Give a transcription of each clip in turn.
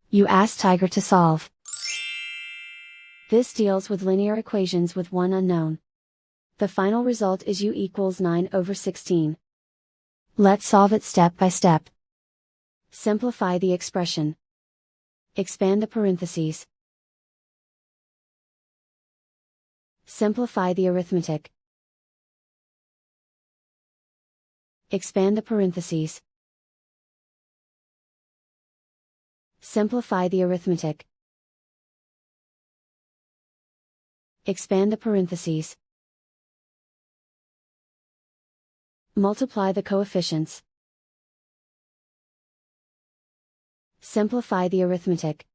You ask Tiger to solve. This deals with linear equations with one unknown. The final result is u equals 9/16. Let's solve it step by step. Simplify the expression. Expand the parentheses. Simplify the arithmetic. Expand the parentheses. Simplify the arithmetic. Expand the parentheses. Multiply the coefficients. Simplify the arithmetic.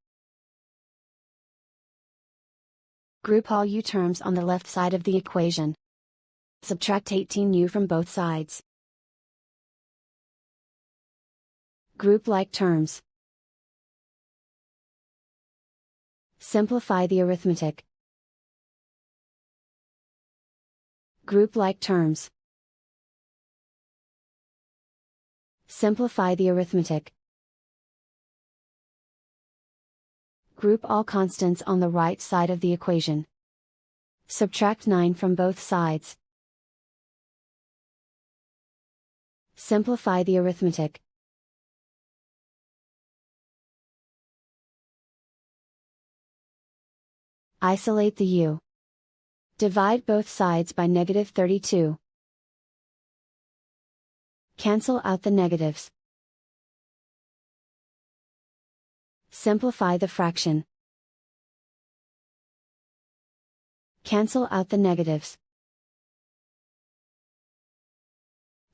Group all u terms on the left side of the equation. Subtract 18u from both sides. Group like terms. Simplify the arithmetic. Group like terms. Simplify the arithmetic. Group all constants on the right side of the equation. Subtract 9 from both sides. Simplify the arithmetic. Isolate the u. Divide both sides by -32. Cancel out the negatives. Simplify the fraction. Cancel out the negatives.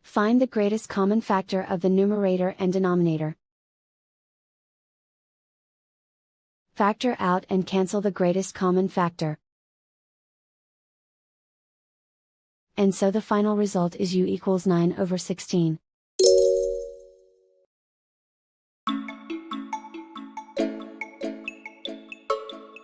Find the greatest common factor of the numerator and denominator. Factor out and cancel the greatest common factor. And so the final result is u equals 9/16.